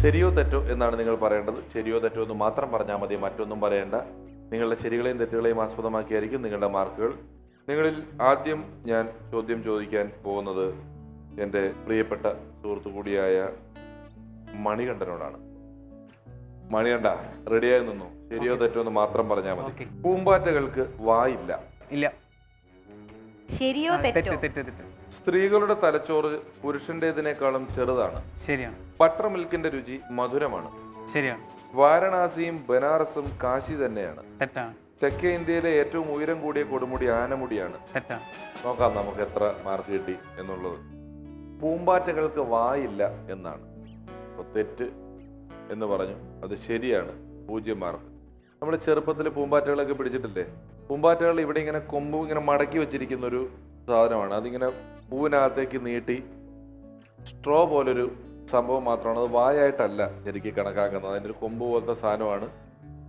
ശരിയോ തെറ്റോ എന്നാണ് നിങ്ങൾ പറയേണ്ടത്. ശരിയോ തെറ്റോ എന്ന് മാത്രം പറഞ്ഞാൽ മതി, മറ്റൊന്നും പറയേണ്ട. നിങ്ങളുടെ ശരികളെയും തെറ്റുകളെയും ആസ്പദമാക്കിയായിരിക്കും നിങ്ങളുടെ മാർക്കുകൾ. നിങ്ങളിൽ ആദ്യം ഞാൻ ചോദ്യം ചോദിക്കാൻ പോകുന്നത് എൻ്റെ പ്രിയപ്പെട്ട സുഹൃത്തു കൂടിയായ മണികണ്ഠനോടാണ്. മണികണ്ഠ, റെഡിയായി നിന്നു. ശരിയോ തെറ്റോ എന്ന് മാത്രം പറഞ്ഞാൽ മതി. പൂമ്പാറ്റകൾക്ക് വായില്ല. ഇല്ല. ശരിയോ തെറ്റോ? സ്ത്രീകളുടെ തലച്ചോറ് പുരുഷന്റേതിനേക്കാളും ചെറുതാണ്. ശരിയാണ്. ബട്ടർ മിൽക്കിന്റെ രുചി മധുരമാണ്. ശരിയാണ്. വാരണാസിയും ബനാറസും കാശി തന്നെയാണ്. തെറ്റാണ്. തെക്കേ ഇന്ത്യയിലെ ഏറ്റവും ഉയരം കൂടിയ കൊടുമുടി ആനമുടിയാണ്. തെറ്റാണ്. നോക്കാം നമുക്ക് എത്ര മാർക്ക് കിട്ടി എന്നുള്ളത്. പൂമ്പാറ്റകൾക്ക് വായില്ല എന്നാണ്. അപ്പോൾ തെറ്റ് എന്ന് പറഞ്ഞു, അത് ശരിയാണ്. 0 മാർക്ക്. നമ്മൾ ചെറുപ്പത്തിൽ പൂമ്പാറ്റകളൊക്കെ പിടിച്ചിട്ടില്ലേ? പൂമ്പാറ്റകൾ ഇവിടെ ഇങ്ങനെ കൊമ്പ് ഇങ്ങനെ മടക്കി വെച്ചിരിക്കുന്ന ഒരു സാധനമാണ്. അതിങ്ങനെ പൂവിനകത്തേക്ക് നീട്ടി സ്ട്രോ പോലൊരു സംഭവം മാത്രമാണ്. അത് വായായിട്ടല്ല ശരിക്കും കണക്കാക്കുന്നത്. അതിൻ്റെ ഒരു കൊമ്പ് പോലത്തെ സാധനമാണ്,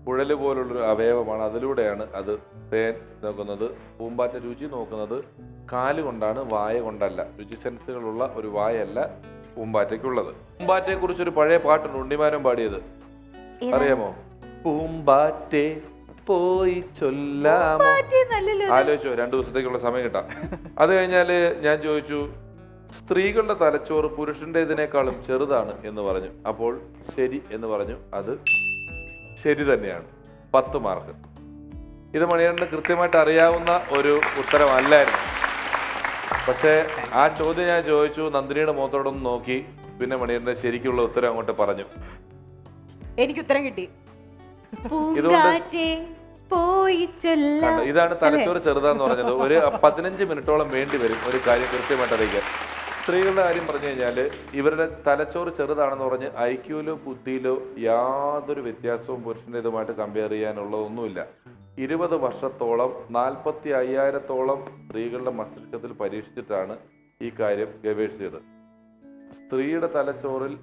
കുഴല് പോലുള്ളൊരു അവയവമാണ്. അതിലൂടെയാണ് അത് തേൻ നോക്കുന്നത്. പൂമ്പാറ്റ രുചി നോക്കുന്നത് കാലുകൊണ്ടാണ്, വായ കൊണ്ടല്ല. രുചി സെൻസുകളുള്ള ഒരു വായല്ല പൂമ്പാറ്റയ്ക്കുള്ളത്. പൂമ്പാറ്റയെ കുറിച്ചൊരു പഴയ പാട്ടുണ്ട്, ഉണ്ണിമാനം പാടിയത്. അറിയാമോ? പൂമ്പാറ്റെ പോയി ചൊല്ലാമോ. ആലോചിച്ചോ, 2 ദിവസത്തേക്കുള്ള സമയം കിട്ടാം. അത് കഴിഞ്ഞാല് ഞാൻ ചോദിച്ചു, സ്ത്രീകളുടെ തലച്ചോറ് പുരുഷന്റേതിനേക്കാളും ചെറുതാണ് എന്ന് പറഞ്ഞു. അപ്പോൾ ശരി എന്ന് പറഞ്ഞു, അത് ശരി തന്നെയാണ്. 10 മാർക്ക്. ഇത് മണികണ്ഠന് കൃത്യമായിട്ട് അറിയാവുന്ന ഒരു ഉത്തരമല്ലായിരുന്നു. പക്ഷേ ആ ചോദ്യം ഞാൻ ചോദിച്ചു, നന്ദിനിയുടെ മുഖത്തോടൊന്ന് നോക്കി, പിന്നെ മണികണ്ഠന് ശരിക്കുള്ള ഉത്തരം അങ്ങോട്ട് പറഞ്ഞു. എനിക്ക് ഉത്തരം കിട്ടി. ഇതാണ് തലച്ചോറ് ചെറുതാന്ന് പറഞ്ഞത്. ഒരു 15 മിനിറ്റോളം വേണ്ടി വരും ഒരു കാര്യം കൃത്യമായിട്ട് അറിയിക്കാൻ. സ്ത്രീകളുടെ കാര്യം പറഞ്ഞു കഴിഞ്ഞാൽ ഇവരുടെ തലച്ചോറ് ചെറുതാണെന്ന് പറഞ്ഞ് ഐക്യൂലോ ബുദ്ധിയിലോ യാതൊരു വ്യത്യാസവും പുരുഷൻ്റെതുമായിട്ട് കമ്പയർ ചെയ്യാനുള്ളതൊന്നുമില്ല. 20 വർഷത്തോളം 45,000-ഓളം സ്ത്രീകളുടെ മസ്തിഷ്കത്തിൽ പരീക്ഷിച്ചിട്ടാണ് ഈ കാര്യം ഗവേഷിച്ചത്. സ്ത്രീയുടെ തലച്ചോറിൽ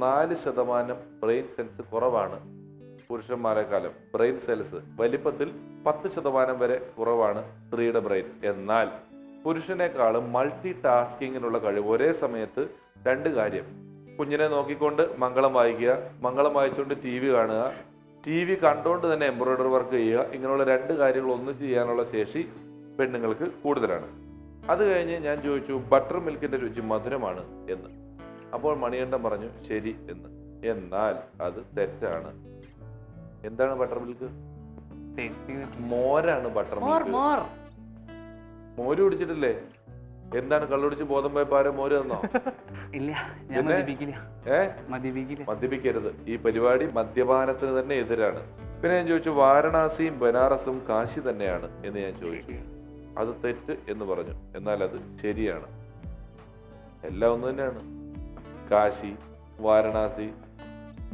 4% ബ്രെയിൻ സെൽസ് കുറവാണ് പുരുഷന്മാരെക്കാളും. ബ്രെയിൻ സെൽസ് വലിപ്പത്തിൽ 10% വരെ കുറവാണ് സ്ത്രീയുടെ ബ്രെയിൻ. എന്നാൽ പുരുഷനേക്കാളും മൾട്ടി ടാസ്കിങ്ങിനുള്ള കഴിവ്, ഒരേ സമയത്ത് 2 കാര്യം, കുഞ്ഞിനെ നോക്കിക്കൊണ്ട് മംഗളം വായിക്കുക, മംഗളം വായിച്ചുകൊണ്ട് TV കാണുക, TV കണ്ടുകൊണ്ട് തന്നെ എംബ്രോയിഡറി വർക്ക് ചെയ്യുക, ഇങ്ങനെയുള്ള 2 കാര്യങ്ങൾ ഒന്നിച്ച് ചെയ്യാനുള്ള ശേഷി പെണ്ണുങ്ങൾക്ക് കൂടുതലാണ്. അത് കഴിഞ്ഞ് ഞാൻ ചോദിച്ചു, ബട്ടർ മിൽക്കിന്റെ രുചി മധുരമാണ് എന്ന്. അപ്പോൾ മണികണ്ഠൻ പറഞ്ഞു ശരി എന്ന്. എന്നാൽ അത് തെറ്റാണ്. എന്താണ് ബട്ടർ മിൽക്ക്? മോരാണ് ബട്ടർ മിൽക്ക്. മോര് കുടിച്ചിട്ടില്ലേ? എന്താണ്, കള്ളുടിച്ച് ബോധം പോയപ്പോ ആരും മോര് തന്നോ? മദ്യപിക്കരുത്. ഈ പരിപാടി മദ്യപാനത്തിന് തന്നെ എതിരാണ്. പിന്നെ ഞാൻ ചോദിച്ചു, വാരണാസിയും ബനാറസും കാശി തന്നെയാണ് എന്ന് ഞാൻ ചോദിച്ചു. അത് തെറ്റ് എന്ന് പറഞ്ഞു. എന്നാൽ അത് ശരിയാണ്. എല്ലാം ഒന്ന് തന്നെയാണ്. കാശി, വാരണാസി,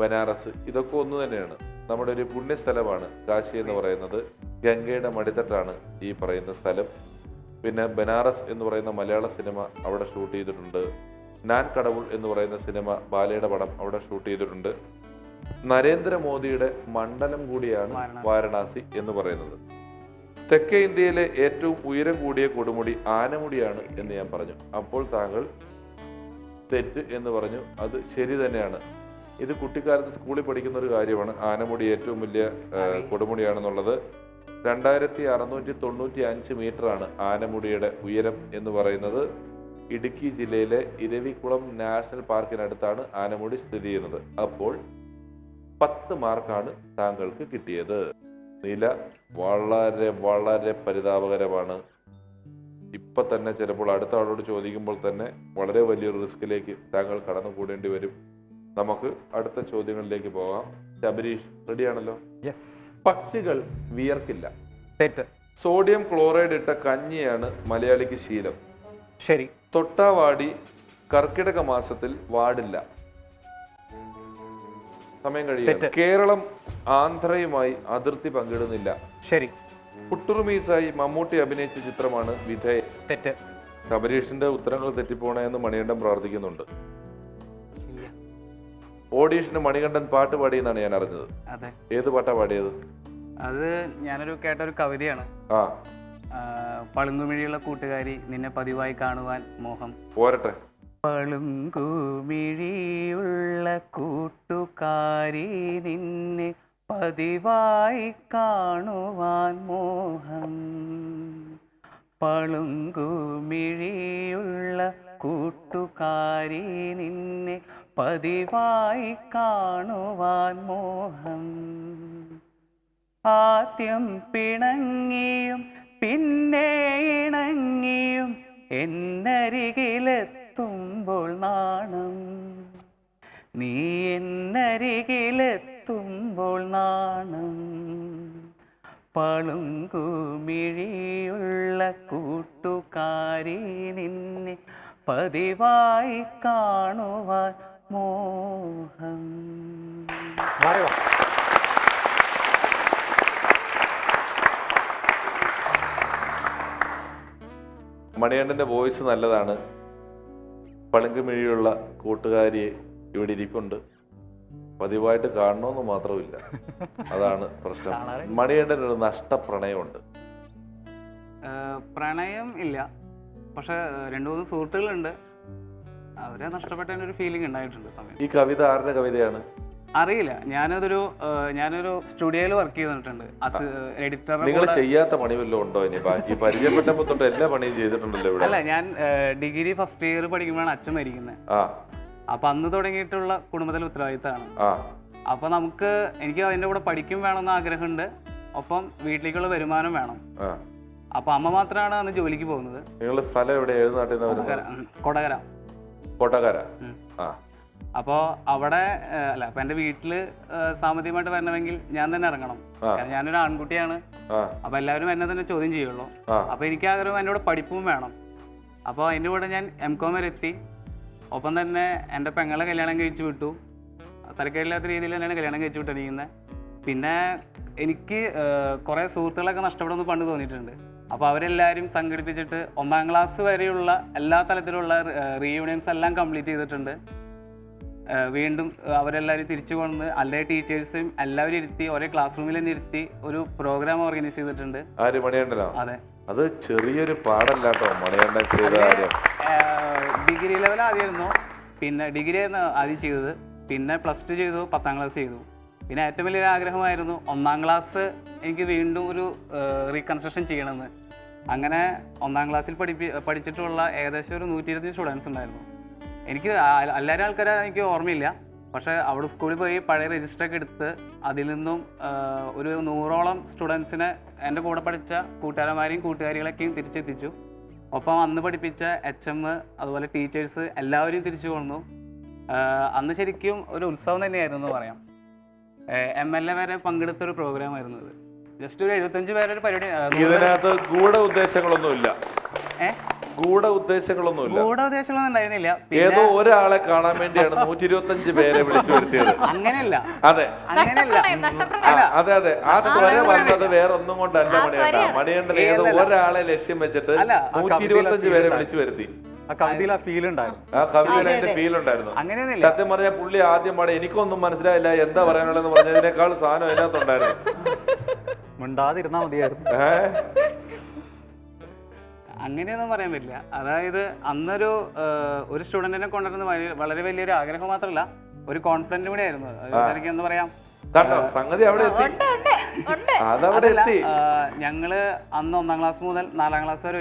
ബനാറസ് ഇതൊക്കെ ഒന്ന് തന്നെയാണ്. നമ്മുടെ ഒരു പുണ്യസ്ഥലമാണ് കാശി എന്ന് പറയുന്നത്. ഗംഗയുടെ മടിത്തട്ടാണ് ഈ പറയുന്ന സ്ഥലം. പിന്നെ ബനാറസ് എന്ന് പറയുന്ന മലയാള സിനിമ അവിടെ ഷൂട്ട് ചെയ്തിട്ടുണ്ട്. നാൻ കടവുൾ എന്ന് പറയുന്ന സിനിമ, ബാലയുടെ പടം അവിടെ ഷൂട്ട് ചെയ്തിട്ടുണ്ട്. നരേന്ദ്രമോദിയുടെ മണ്ഡലം കൂടിയാണ് വാരണാസി എന്ന് പറയുന്നത്. തെക്കേ ഇന്ത്യയിലെ ഏറ്റവും ഉയരം കൂടിയ കൊടുമുടി ആനമുടിയാണ് എന്ന് ഞാൻ പറഞ്ഞു. അപ്പോൾ താങ്കൾ തെറ്റ് എന്ന് പറഞ്ഞു. അത് ശരി തന്നെയാണ്. ഇത് കുട്ടിക്കാലത്ത് സ്കൂളിൽ പഠിക്കുന്ന ഒരു കാര്യമാണ്. ആനമുടി ഏറ്റവും വലിയ കൊടുമുടിയാണെന്നുള്ളത്. 2695 മീറ്ററാണ് ആനമുടിയുടെ ഉയരം എന്ന് പറയുന്നത്. ഇടുക്കി ജില്ലയിലെ ഇരവികുളം നാഷണൽ പാർക്കിനടുത്താണ് ആനമുടി സ്ഥിതി ചെയ്യുന്നത്. അപ്പോൾ 10 മാർക്കാണ് താങ്കൾക്ക് കിട്ടിയത്. നില വളരെ വളരെ പരിതാപകരമാണ്. ഇപ്പം തന്നെ ചിലപ്പോൾ അടുത്ത ആളോട് ചോദിക്കുമ്പോൾ തന്നെ വളരെ വലിയൊരു റിസ്കിലേക്ക് താങ്കൾ കടന്നുകൂടേണ്ടി വരും. നമുക്ക് അടുത്ത ചോദ്യങ്ങളിലേക്ക് പോകാം. ശബരീഷ് റെഡിയാണല്ലോ? യെസ്. പക്ഷികൾ വിയർക്കില്ല. തെറ്റ്. സോഡിയം ക്ലോറൈഡ് ഇട്ട കഞ്ഞിയാണ് മലയാളിക്ക് ശീലം. ശരി. തൊട്ടാവാടി കർക്കിടക മാസത്തിൽ വാടില്ല. സമയം കഴിയും. കേരളം ആന്ധ്രയുമായി അതിർത്തി പങ്കിടുന്നില്ല. ശരി. പുട്ടുറുമീസായി മമ്മൂട്ടി അഭിനയിച്ച ചിത്രമാണ് വിധേയൻ. തെറ്റ്. ശബരീഷിന്റെ ഉത്തരങ്ങൾ തെറ്റിപ്പോണേ എന്ന് മണികണ്ഠൻ പ്രാർത്ഥിക്കുന്നുണ്ട്. ഓഡീഷന് മണികണ്ഠൻ പാട്ട് പാടിയെന്നാണ് ഞാൻ അറിഞ്ഞത്. അതെ. ഏത് പാട്ടാ പാടിയത്? അത് ഞാനൊരു കേട്ടൊരു കവിതയാണ്. പളുങ്കുമിഴിയുള്ള കൂട്ടുകാരി, നിന്നെ പതിവായി കാണുവാൻ മോഹം. പോരട്ടെ, പളുങ്കുമിഴിയുള്ള കൂട്ടുകാരി നിന്നെ പതിവായി കാണുവാൻ മോഹം. പളുങ്കുമിഴിയുള്ള കൂട്ടുകാരി നിന്നെ പതിവായി കാണുവാൻ മോഹം. ആദ്യം പിണങ്ങിയും പിന്നെ ഇണങ്ങിയും എന്നരികിലെത്തുമ്പോൾ നാണം. നീ എന്നരികിലെത്തുമ്പോൾ നാണം. പളുങ്കുമിഴിയുള്ള കൂട്ടുകാരി നിന്നെ പതിവായി കാണുവാൻ മോഹം. മണികണ്ഠൻ്റെ വോയിസ് നല്ലതാണ്. പളുങ്കുമിഴിയുള്ള കൂട്ടുകാരിയെ ഇവിടെ ഇരിപ്പുണ്ട്, പതിവായിട്ട് കാണണമെന്ന് മാത്രമില്ല. അതാണ് പ്രശ്നം. മണികണ്ഠന് ഒരു നഷ്ടപ്രണയമുണ്ട്. പ്രണയം ഇല്ല, പക്ഷെ 2-3 സുഹൃത്തുക്കളുണ്ട്. അവരെ നഷ്ടപ്പെട്ടതിൻ്റെ ഒരു ഫീലിംഗ് ഉണ്ടായിട്ടുണ്ട് സമയം. ഈ കവിത ആരുടെ കവിതയാണ്? അറിയില്ല. ഞാനൊരു സ്റ്റുഡിയോയിൽ വർക്ക് ചെയ്തിട്ടുണ്ട് എഡിറ്റർ. നിങ്ങൾ ചെയ്യാത്ത പണി വല്ലതും ഉണ്ടോ? ഇനി ബാക്കി പരിചയപ്പെട്ടപ്പോൾ തൊട്ട് എല്ലാ പണിയും ചെയ്തിട്ടുണ്ടല്ലോ ഇവിടെ. അല്ല, ഞാൻ ഡിഗ്രി ഫസ്റ്റ് ഇയർ പഠിക്കുമ്പോഴാണ് അച്ഛൻ മരിക്കുന്നത്. അപ്പൊ അന്ന് തുടങ്ങിയിട്ടുള്ള കുടുംബത്തിലെ ഉത്തരവാദിത്തമാണ്. അപ്പൊ എനിക്ക് അതിന്റെ കൂടെ പഠിക്കും വേണമെന്ന് ആഗ്രഹമുണ്ട്, ഒപ്പം വീട്ടിലേക്കുള്ള വരുമാനം വേണം. അപ്പൊ അമ്മ മാത്രമാണ് അന്ന് ജോലിക്ക് പോകുന്നത്. നിങ്ങളുടെ സ്ഥലം എവിടെ? ഏത് നാട്ടിൽ നിന്ന്? കൊടകര. കൊടകര. അപ്പോൾ അവിടെ അല്ല, അപ്പൊ എന്റെ വീട്ടില് സാമ്പത്തികമായിട്ട് വരണമെങ്കിൽ ഞാൻ തന്നെ ഇറങ്ങണം. കാരണം ഞാനൊരു ആൺകുട്ടിയാണ്. അപ്പൊ എല്ലാവരും എന്നെ തന്നെ ചോദ്യം ചെയ്യുള്ളൂ. അപ്പൊ എനിക്ക് ആഗ്രഹം എന്നോട് പഠിപ്പും വേണം. അപ്പോൾ അതിന്റെ കൂടെ ഞാൻ M.Com വരെ എത്തി. ഒപ്പം തന്നെ എൻ്റെ പെങ്ങളെ കല്യാണം കഴിച്ചു വിട്ടു. തരക്കേടില്ലാത്ത രീതിയിൽ തന്നെയാണ് കല്യാണം കഴിച്ചു വിട്ടിരിക്കുന്നത്. പിന്നെ എനിക്ക് കുറേ സുഹൃത്തുക്കളൊക്കെ നഷ്ടപ്പെടുമെന്ന് പണ്ട് തോന്നിയിട്ടുണ്ട്. അപ്പോൾ അവരെല്ലാവരും സംഘടിപ്പിച്ചിട്ട് 1ാം ക്ലാസ് വരെയുള്ള എല്ലാ തലത്തിലുള്ള റീയൂണിയൻസ് എല്ലാം കംപ്ലീറ്റ് ചെയ്തിട്ടുണ്ട്. വീണ്ടും അവരെല്ലാവരും തിരിച്ചു കൊണ്ടുവന്ന് alle ടീച്ചേഴ്സും എല്ലാവരും ഇരുത്തി ഒരേ ക്ലാസ് റൂമിൽ തന്നെ ഇരുത്തി ഒരു പ്രോഗ്രാം ഓർഗനൈസ് ചെയ്തിട്ടുണ്ട്. അതെ, അത് ചെറിയൊരു പാടല്ലാട്ടോ മണികണ്ഠൻ ചെയ്ത കാര്യം. ഡിഗ്രി ലെവൽ ആദ്യമായിരുന്നു. പിന്നെ ഡിഗ്രി ആയിരുന്നു ആദ്യം ചെയ്തത്. പിന്നെ +2 ചെയ്തു, 10ാം ക്ലാസ് ചെയ്തു. പിന്നെ ഏറ്റവും വലിയൊരു ആഗ്രഹമായിരുന്നു 1ാം ക്ലാസ് എനിക്ക് വീണ്ടും ഒരു റീകൺസ്ട്രക്ഷൻ ചെയ്യണമെന്ന്. അങ്ങനെ 1ാം ക്ലാസ്സിൽ പഠിച്ചിട്ടുള്ള ഏകദേശം ഒരു 120 സ്റ്റുഡൻസ് ഉണ്ടായിരുന്നു. എനിക്ക് എല്ലാവരും ആൾക്കാരെ എനിക്ക് ഓർമ്മയില്ല, പക്ഷേ അവിടെ സ്കൂളിൽ പോയി പഴയ രജിസ്റ്ററൊക്കെ എടുത്ത് അതിൽ നിന്നും ഒരു 100ഓളം സ്റ്റുഡൻസിനെ എൻ്റെ കൂടെ പഠിച്ച കൂട്ടുകാരന്മാരെയും കൂട്ടുകാരികളൊക്കെയും തിരിച്ചെത്തിച്ചു. ഒപ്പം അന്ന് പഠിപ്പിച്ച HM അതുപോലെ ടീച്ചേഴ്സ് എല്ലാവരും തിരിച്ചു കൊണ്ടു. അന്ന് ശരിക്കും ഒരു ഉത്സവം തന്നെയായിരുന്നു എന്ന് പറയാം. MLA വരെ പങ്കെടുത്തൊരു പ്രോഗ്രാമായിരുന്നു ഇത്. ജസ്റ്റ് ഒരു 75 പേരൊരു പരിപാടി. ഇതിനകത്ത് ഗൂഢ ഉദ്ദേശങ്ങളൊന്നുമില്ല. ഗൂഢോദ്ദേശങ്ങളൊന്നും ഉണ്ടായിരുന്നില്ല. ഏതോ ഒരാളെ കാണാൻ വേണ്ടിയാണ് 125 പേരെ വിളിച്ചു വരുത്തിയത്. അങ്ങനെയല്ല. അതെ, അങ്ങനെയല്ല. അതെ അതെ. ആ ത്വര വന്നത് വേറെ ഒന്നും കൊണ്ടല്ല മണികണ്ഠൻ. മണികണ്ഠൻ ഏതോ ഒരാളെ ലക്ഷ്യം വെച്ചിട്ട് 125 പേരെ വിളിച്ചു വരുത്തി. ആ കവിതയിൽ ആ ഫീൽ ഉണ്ടായിരുന്നു. ആ കവിതയിൽ അതിന്റെ ഫീൽ ഉണ്ടായിരുന്നു. അങ്ങനെയൊന്നുമില്ല. സത്യം പറഞ്ഞാൽ പുള്ളി ആദ്യം പാടെ എനിക്കൊന്നും മനസ്സിലായില്ല എന്താ പറയാനുള്ളതെന്ന് പറഞ്ഞതിനേക്കാൾ സാധനം അതിനകത്തുണ്ടായിരുന്നു. മിണ്ടാതിരുന്നാ മതിയായിരുന്നു. അങ്ങനെയൊന്നും പറയാൻ പറ്റില്ല. അതായത് അന്നൊരു സ്റ്റുഡൻറ്റിനെ കൊണ്ടുവരുന്നത് വളരെ വലിയൊരു ആഗ്രഹം മാത്രമല്ല, ഒരു കോൺഫിഡൻറ്റ് കൂടെ ആയിരുന്നു. ശരിക്കും എന്താ പറയാ, സംഗതി അവിടെ എത്തി. ഞങ്ങള് അന്ന് 1ാം ക്ലാസ് മുതൽ 4ാം ക്ലാസ് വരെ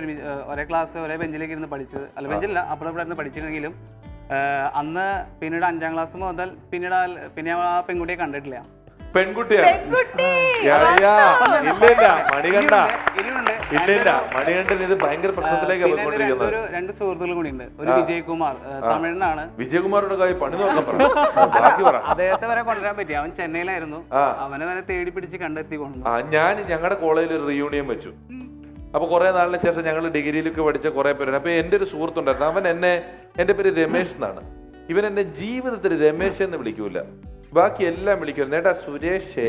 ഒരേ ക്ലാസ് ഒരേ ബെഞ്ചിലേക്ക് ഇരുന്ന് പഠിച്ചത്. അല്ല, ബെഞ്ചില്ല, അപ്പുറത്ത് പഠിച്ചിരുന്നെങ്കിലും അന്ന് പിന്നീട് 5ാം ക്ലാസ് മുതൽ പിന്നെ ആ പെൺകുട്ടിയെ കണ്ടിട്ടില്ല. പെൺകുട്ടിയാണ് മണികണ്ഠൻ ഇത് ഭയങ്കര പ്രശ്നത്തിലേക്ക് പോയിക്കൊണ്ടിരിക്കുന്നത്. 2 സുഹൃത്തുക്കൾ കൂടി ഉണ്ട്. ഒരു വിജയകുമാർ, തമിഴിനാണ്. വിജയകുമാരുടെ കാര്യം പണി നോക്കാൻ. അദ്ദേഹത്തെ വരെ കൊണ്ടുവരാൻ പറ്റി. അവൻ ചെന്നൈയിലായിരുന്നു. അവനെ വരെ തേടി പിടിച്ച് കണ്ടെത്തി കൊണ്ടു. ഞാൻ ഞങ്ങളുടെ കോളേജിൽ ഒരു റീയൂണിയൻ വെച്ചു. അപ്പൊ കുറെ നാളിന് ശേഷം ഞങ്ങൾ ഡിഗ്രിയിലൊക്കെ പഠിച്ച കുറെ പേരാണ്. അപ്പൊ എന്റെ ഒരു സുഹൃത്തുണ്ടായിരുന്നു. അവൻ എന്റെ പേര് രമേശ് എന്നാണ്. ഇവൻ എന്നെ ജീവിതത്തിൽ രമേശ് എന്ന് വിളിക്കൂല, ബാക്കി എല്ലാം വിളിക്കും. നേട്ടാ സുരേഷ്,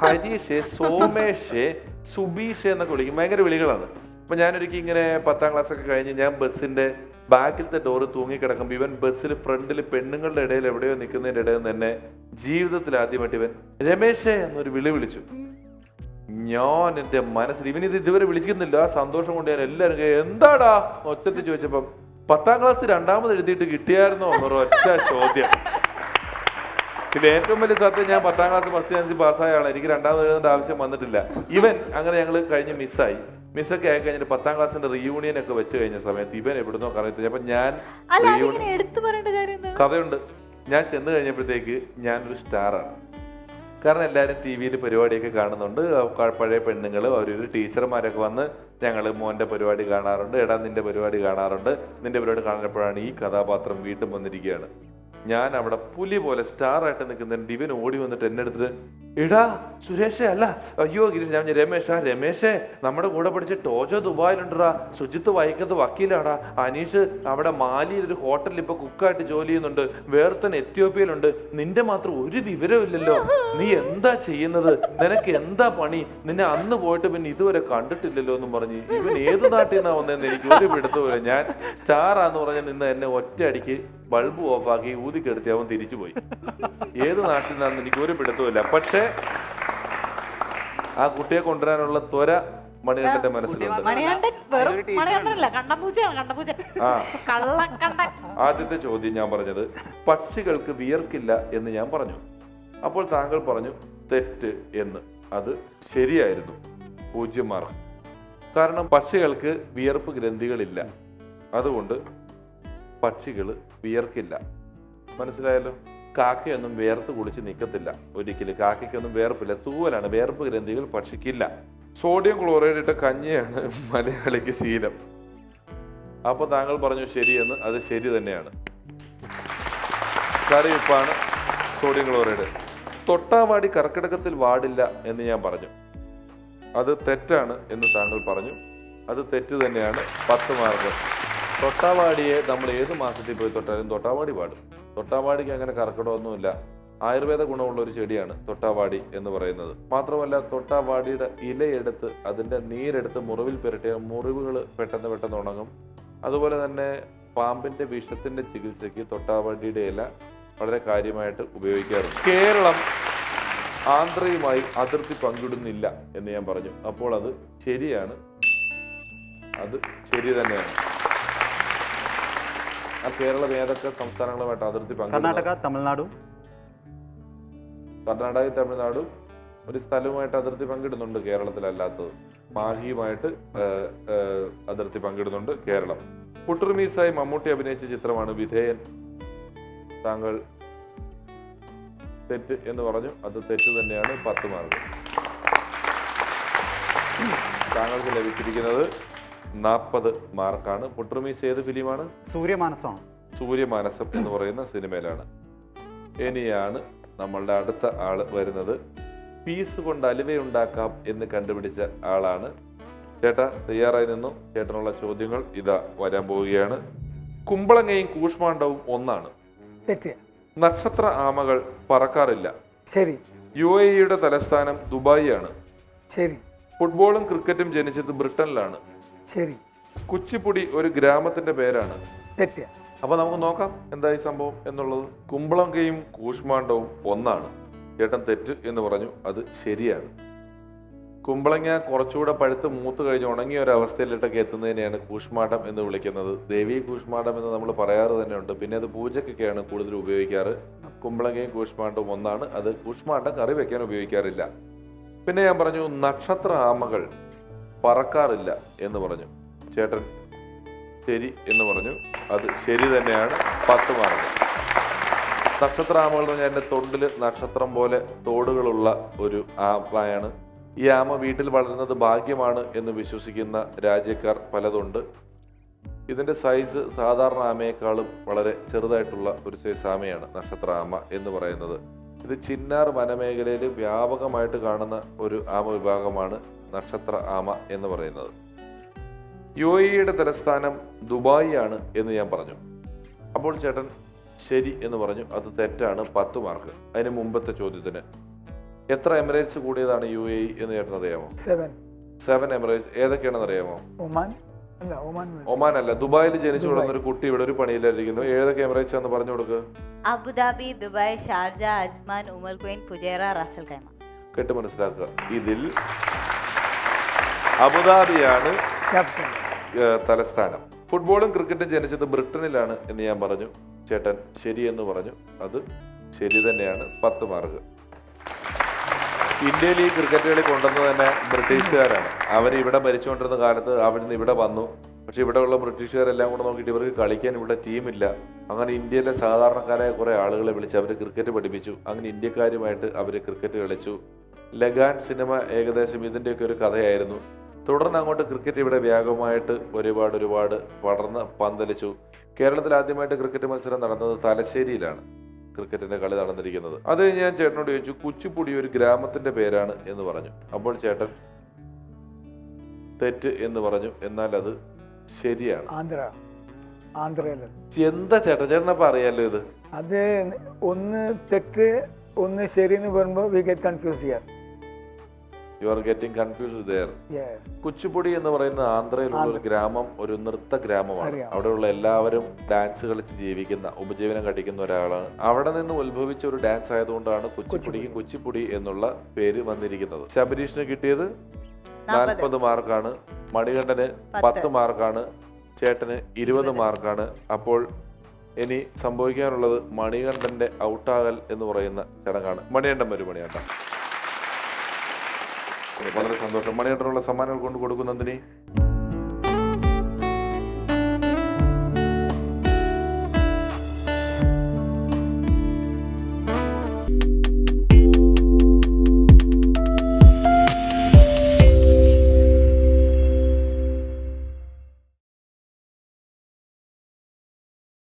ഹരീഷ്, സോമേഷ്, സുബീഷ് എന്നൊക്കെ വിളിക്കും. ഭയങ്കര വിളികളാണ്. അപ്പൊ ഞാനൊരിക്കലും ഇങ്ങനെ 10ാം ക്ലാസ് ഒക്കെ കഴിഞ്ഞ് ഞാൻ ബസ്സിന്റെ ബാക്കിലത്തെ ഡോറ് തൂങ്ങിക്കിടക്കുമ്പോൾ ഇവൻ ബസ്സിൽ ഫ്രണ്ടിൽ പെണ്ണുങ്ങളുടെ ഇടയിൽ എവിടെയോ നിൽക്കുന്നതിന്റെ ഇടയിൽ തന്നെ ജീവിതത്തിൽ ആദ്യമായിട്ട് ഇവൻ രമേശേ എന്നൊരു വിളിച്ചു. ഞാൻ എൻ്റെ മനസ്സിൽ ഇവനിത് ഇതുവരെ വിളിക്കുന്നില്ല. ആ സന്തോഷം കൊണ്ട് ഞാൻ എല്ലാവരും എന്താടാ ഒച്ചത്തിൽ ചോദിച്ചപ്പം 10ാം ക്ലാസ് രണ്ടാമത് എഴുതിയിട്ട് കിട്ടിയായിരുന്നോ എന്നൊരൊറ്റ ചോദ്യം. ഇത് ഏറ്റവും വലിയ സത്യം, ഞാൻ 10ാം ക്ലാസ് ഫസ്റ്റ് ചാൻസ് പാസ്സായ ആളാണ്. എനിക്ക് രണ്ടാമത് എഴുതേണ്ട ആവശ്യം വന്നിട്ടില്ല. ഇവൻ അങ്ങനെ ഞങ്ങൾ കഴിഞ്ഞ് മിസ്സൊക്കെ ആയി കഴിഞ്ഞിട്ട് 10ാം ക്ലാസ്സിന്റെ റീയൂണിയൻ ഒക്കെ വെച്ച് കഴിഞ്ഞ സമയത്ത് ഇവൻ എവിടുന്നോ കറിയത്തില്ല. അപ്പൊ ഞാൻ കഥയുണ്ട്. ഞാൻ ചെന്ന് കഴിഞ്ഞപ്പോഴത്തേക്ക് ഞാനൊരു സ്റ്റാറാണ്. കാരണം എല്ലാവരും ടി വിയിൽ പരിപാടിയൊക്കെ കാണുന്നുണ്ട്. പഴയ പെണ്ണുങ്ങൾ അവരൊരു ടീച്ചർമാരൊക്കെ വന്ന് ഞങ്ങൾ മോൻ്റെ പരിപാടി കാണാറുണ്ട്, എടാ നിന്റെ പരിപാടി കാണാറുണ്ട്, നിന്റെ പരിപാടി കാണുമ്പോഴാണ് ഈ കഥാപാത്രം വീണ്ടും വന്നിരിക്കുകയാണ്. ഞാൻ അവിടെ പുലി പോലെ സ്റ്റാറായിട്ട് നിൽക്കുന്ന ദിവൻ ഓടി വന്നിട്ട് എന്നെ എടുത്തിട്ട്, എടാ സുരേഷേ, അല്ല അയ്യോ ഗിരീഷ്, ഞാൻ രമേശേ നമ്മുടെ കൂടെ പഠിച്ച ടോജോ ദുബായിലുണ്ടാ, സുജിത്ത് വൈക്കത്ത് വക്കീലാടാ, അനീഷ് അവിടെ മാലിയിൽ ഒരു ഹോട്ടലിൽ ഇപ്പൊ കുക്കായിട്ട് ജോലി ചെയ്യുന്നുണ്ട്, വേർത്തൻ എത്യോപ്യയിലുണ്ട്, നിന്റെ മാത്രം ഒരു വിവരമില്ലല്ലോ, നീ എന്താ ചെയ്യുന്നത്, നിനക്ക് എന്താ പണി, നിന്നെ അന്ന് പോയിട്ട് പിന്നെ ഇതുവരെ കണ്ടിട്ടില്ലല്ലോ എന്നും പറഞ്ഞ് ഇവൻ ഏത് നാട്ടിൽ നിന്നാ വന്നതെന്ന് എനിക്ക് ഒരു പിടുത്തമില്ല. ഞാൻ സ്റ്റാറാന്ന് പറഞ്ഞ് നിന്ന് എന്നെ ഒറ്റയടിക്ക് ബൾബ് ഓഫാക്കി ഊതിക്കെടുത്തി അവൻ തിരിച്ചുപോയി. ഏത് നാട്ടിൽ നിന്നാന്ന് എനിക്ക് ഒരു പിടുത്തമില്ല. പക്ഷേ ആ കുട്ടിയെ കൊണ്ടുവരാനുള്ള ത്വര മണികണ്ഠന്റെ മനസ്സിലുണ്ട്. ആദ്യത്തെ ചോദ്യം ഞാൻ പറഞ്ഞത് പക്ഷികൾക്ക് വിയർക്കില്ല എന്ന് ഞാൻ പറഞ്ഞു. അപ്പോൾ താങ്കൾ പറഞ്ഞു തെറ്റ് എന്ന്. അത് ശരിയായിരുന്നു. 0 മാർക്ക്. കാരണം പക്ഷികൾക്ക് വിയർപ്പ് ഗ്രന്ഥികളില്ല, അതുകൊണ്ട് പക്ഷികൾ വിയർക്കില്ല. മനസ്സിലായല്ലോ? കാക്കയൊന്നും വേർത്ത് കുടിച്ച് നിൽക്കത്തില്ല ഒരിക്കലും. കാക്കയ്ക്കൊന്നും വേർപ്പില്ല, തൂവലാണ്. വേർപ്പ് ഗ്രന്ഥികൾ പക്ഷിക്കില്ല. സോഡിയം ക്ലോറൈഡ് ഇട്ട കഞ്ഞിയാണ് മലയാളിക്ക് ശീലം. അപ്പൊ താങ്കൾ പറഞ്ഞു ശരിയെന്ന്. അത് ശരി തന്നെയാണ്. കറിയുപ്പാണ് സോഡിയം ക്ലോറൈഡ്. തൊട്ടാവാടി കർക്കിടകത്തിൽ വാടില്ല എന്ന് ഞാൻ പറഞ്ഞു. അത് തെറ്റാണ് എന്ന് താങ്കൾ പറഞ്ഞു. അത് തെറ്റ് തന്നെയാണ്. 10 മാർക്ക്. തൊട്ടാവാടിയെ നമ്മൾ ഏത് മാസത്തിൽ പോയി തൊട്ടാലും തൊട്ടാവാടി പാടും. തൊട്ടാവാടിക്ക് അങ്ങനെ കർക്കിടമൊന്നുമില്ല. ആയുർവേദ ഗുണമുള്ള ഒരു ചെടിയാണ് തൊട്ടാവാടി എന്ന് പറയുന്നത്. മാത്രമല്ല തൊട്ടാവാടിയുടെ ഇലയെടുത്ത് അതിൻ്റെ നീരെടുത്ത് മുറിവിൽ പുരട്ടിയ മുറിവുകൾ പെട്ടെന്ന് ഉണങ്ങും. അതുപോലെ തന്നെ പാമ്പിൻ്റെ വിഷത്തിൻ്റെ ചികിത്സയ്ക്ക് തൊട്ടാവാടിയുടെ ഇല വളരെ കാര്യമായിട്ട് ഉപയോഗിക്കാറുണ്ട്. കേരളം ആന്ധ്രയുമായി അതിർത്തി പങ്കിടുന്നില്ല എന്ന് ഞാൻ പറഞ്ഞു. അപ്പോൾ അത് ശരിയാണ്. അത് ശരി തന്നെയാണ്. ആ കേരളം ഏതൊക്കെ സംസ്ഥാനങ്ങളുമായിട്ട് അതിർത്തി പങ്കിടുന്നു? കർണാടക, തമിഴ്നാട് ഒരു സ്ഥലവുമായിട്ട് അതിർത്തി പങ്കിടുന്നുണ്ട്. കേരളത്തിലല്ലാത്തത് മാഹിയുമായിട്ട് അതിർത്തി പങ്കിടുന്നുണ്ട് കേരളം. കുട്ടുറുമീസായി മമ്മൂട്ടി അഭിനയിച്ച ചിത്രമാണ് വിധേയൻ. താങ്കൾ തെറ്റ് എന്ന് പറഞ്ഞു. അത് തെറ്റ് തന്നെയാണ്. 10 മാർക്ക്. താങ്കൾക്ക് ലഭിച്ചിരിക്കുന്നത് 40 മാർക്കാണ്. പുട്ടുറുമീസ് ഏത് ഫിലിമാണ്? സൂര്യമാനസം എന്ന് പറയുന്ന സിനിമയിലാണ്. ഇനിയാണ് നമ്മളുടെ അടുത്ത ആള് വരുന്നത്. പീസ് കൊണ്ട് അലുവയുണ്ടാക്കാം എന്ന് കണ്ടുപിടിച്ച ആളാണ്. ചേട്ടാ തയ്യാറായി നിന്നു. ചേട്ടനുള്ള ചോദ്യങ്ങൾ ഇതാ വരാൻ പോവുകയാണ്. കുമ്പളങ്ങയും കൂഷ്മാണ്ഡവും ഒന്നാണ്. നക്ഷത്ര ആമകൾ പറക്കാറില്ല. ശരി. UAE തലസ്ഥാനം ദുബായ് ആണ്. ശരി. ഫുട്ബോളും ക്രിക്കറ്റും ജനിച്ചത് ബ്രിട്ടനിലാണ്. ശരി. കുച്ചിപ്പുടി ഒരു ഗ്രാമത്തിന്റെ പേരാണ്. തെറ്റ്. അപ്പൊ നമുക്ക് നോക്കാം എന്തായി സംഭവം എന്നുള്ളത്. കുമ്പളങ്കയും കൂഷ്മാണ്ഡവും ഒന്നാണ്. ചേട്ടൻ തെറ്റ് എന്ന് പറഞ്ഞു. അത് ശരിയാണ്. കുമ്പളങ്ങ കുറച്ചുകൂടെ പഴുത്ത് മൂത്ത് കഴിഞ്ഞ് ഉണങ്ങിയ ഒരു അവസ്ഥയിലിട്ടൊക്കെ എത്തുന്നതിനെയാണ് കൂഷ്മാണ്ഡം എന്ന് വിളിക്കുന്നത്. ദേവി കൂഷ്മാണ്ഡം എന്ന് നമ്മൾ പറയാറ് തന്നെയുണ്ട്. പിന്നെ അത് പൂജക്കൊക്കെയാണ് കൂടുതൽ ഉപയോഗിക്കാറ്. കുമ്പളങ്ങയും കൂഷ്മാണ്ഡവും ഒന്നാണ്. അത് കൂഷ്മാണ്ഡം കറി വെക്കാൻ ഉപയോഗിക്കാറില്ല. പിന്നെ ഞാൻ പറഞ്ഞു നക്ഷത്ര ആമകൾ പറക്കാറില്ല എന്ന് പറഞ്ഞു. ചേട്ടൻ ശരി എന്ന് പറഞ്ഞു. അത് ശരി തന്നെയാണ്. 10 മാർക്ക്. നക്ഷത്ര ആമകൾ എന്ന് പറഞ്ഞാൽ എൻ്റെ തൊണ്ടിൽ നക്ഷത്രം പോലെ തോടുകളുള്ള ഒരു ആമയാണ്. ഈ ആമ വീട്ടിൽ വളരുന്നത് ഭാഗ്യമാണ് എന്ന് വിശ്വസിക്കുന്ന രാജ്യക്കാർ പലതുണ്ട്. ഇതിൻ്റെ സൈസ് സാധാരണ ആമയേക്കാളും വളരെ ചെറുതായിട്ടുള്ള ഒരു സൈസ് ആമയാണ് നക്ഷത്ര ആമ എന്ന് പറയുന്നത്. ഇത് ചിന്നാർ വനമേഖലയിൽ വ്യാപകമായിട്ട് കാണുന്ന ഒരു ആമ വിഭാഗമാണ് നക്ഷത്ര ആമ എന്ന് പറയുന്നത്. UAE തലസ്ഥാനം ദുബായ് ആണ് എന്ന് ഞാൻ പറഞ്ഞു. അപ്പോൾ ചേട്ടൻ ശരി എന്ന് പറഞ്ഞു. അത് തെറ്റാണ്. 10 മാർക്ക്. അതിന് മുമ്പത്തെ ചോദ്യത്തിന് എത്ര എമിറേറ്റ്സ് കൂടിയതാണ് UAE എന്ന് ചേട്ടൻ അറിയാമോ? 7 എമിറേറ്റ്സ്. ഏതൊക്കെയാണെന്ന് അറിയാമോ? ഒമാൻ അല്ല, ദുബായിൽ ജനിച്ചു വളർന്ന ഒരു കുട്ടി ഇവിടെ ഒരു പണിയിലായിരിക്കുന്നു. ഏതൊക്കെ എമിറേറ്റ്സ് എന്ന് പറഞ്ഞു കൊടുക്കുക. Abu Dhabi, Dubai, Sharjah, Ajman, Umar Quwain, Fujairah, Ras al Khaimah. കേട്ട് മനസ്സിലാക്കുക. ഇതിൽ അബുദാബിയാണ് തലസ്ഥാനം. ഫുട്ബോളും ക്രിക്കറ്റും ജനിച്ചത് ബ്രിട്ടനിലാണ് എന്ന് ഞാൻ പറഞ്ഞു. ചേട്ടൻ ശരിയെന്ന് പറഞ്ഞു. അത് ശരി തന്നെയാണ്. 10 മാർക്ക്. ഇന്ത്യയിൽ ഈ ക്രിക്കറ്റ് കളി കൊണ്ടുവന്നത് തന്നെ ബ്രിട്ടീഷുകാരാണ്. അവർ ഇവിടെ ഭരിച്ചുകൊണ്ടിരുന്ന കാലത്ത് അവിടുന്ന് ഇവിടെ വന്നു. പക്ഷെ ഇവിടെയുള്ള ബ്രിട്ടീഷുകാരെല്ലാം കൂടെ നോക്കിയിട്ട് ഇവർക്ക് കളിക്കാൻ ഇവിടെ ടീമില്ല. അങ്ങനെ ഇന്ത്യയിലെ സാധാരണക്കാരായ കുറേ ആളുകളെ വിളിച്ച് അവർ ക്രിക്കറ്റ് പഠിപ്പിച്ചു. അങ്ങനെ ഇന്ത്യക്കാരുമായിട്ട് അവർ ക്രിക്കറ്റ് കളിച്ചു. ലഗാൻ സിനിമ ഏകദേശം ഇതിൻ്റെയൊക്കെ ഒരു കഥയായിരുന്നു. തുടർന്ന് അങ്ങോട്ട് ക്രിക്കറ്റ് ഇവിടെ വ്യാപകമായിട്ട് ഒരുപാട് പടർന്ന് പന്തലിച്ചു. കേരളത്തിൽ ആദ്യമായിട്ട് ക്രിക്കറ്റ് മത്സരം നടന്നത് തലശ്ശേരിയിലാണ് ക്രിക്കറ്റിന്റെ കളി നടന്നിരിക്കുന്നത്. അത് ഞാൻ ചേട്ടനോട് ചോദിച്ചു, കുച്ചിപ്പുടി ഒരു ഗ്രാമത്തിന്റെ പേരാണ് എന്ന് പറഞ്ഞു. അപ്പോൾ ചേട്ടൻ തെറ്റ് എന്ന് പറഞ്ഞു. എന്നാൽ അത് ശരിയാണ്. ആന്ധ്രയില്. എന്താ ചേട്ടനപ്പ അറിയാലോ ഇത്? അത് ഒന്ന് തെറ്റ് ഒന്ന് ശരി എന്ന് പറയുമ്പോൾ വി ഗെറ്റ് കൺഫ്യൂസ് ചെയ്യാൻ. You are getting confused there. Kuchipudi എന്ന് പറയുന്ന ആന്ധ്രയിലുള്ള ഒരു ഗ്രാമം, ഒരു നൃത്ത ഗ്രാമമാണ്. അവിടെയുള്ള എല്ലാവരും ഡാൻസ് കളിച്ച് ജീവിക്കുന്ന, ഉപജീവനം കഴിക്കുന്ന ഒരാളാണ്. അവിടെ നിന്ന് ഉത്ഭവിച്ച ഒരു ഡാൻസ് ആയതുകൊണ്ടാണ് കുച്ചിപ്പുടിക്ക് കുച്ചിപ്പുടി എന്നുള്ള പേര് വന്നിരിക്കുന്നത്. ശബരീഷിന് കിട്ടിയത് 40 മാർക്കാണ്. മണികണ്ഠന് 10 മാർക്കാണ്. ചേട്ടന് 20 മാർക്കാണ്. അപ്പോൾ ഇനി സംഭവിക്കാനുള്ളത് മണികണ്ഠന്റെ ഔട്ടാകൽ എന്ന് പറയുന്ന ചടങ്ങാണ്. മണികണ്ഠൻ വരും. മണികണ്ഠൻ വളരെ സന്തോഷം. മണികണ്ഠനുള്ള സമ്മാനങ്ങൾ കൊണ്ട് കൊടുക്കുന്നതിന്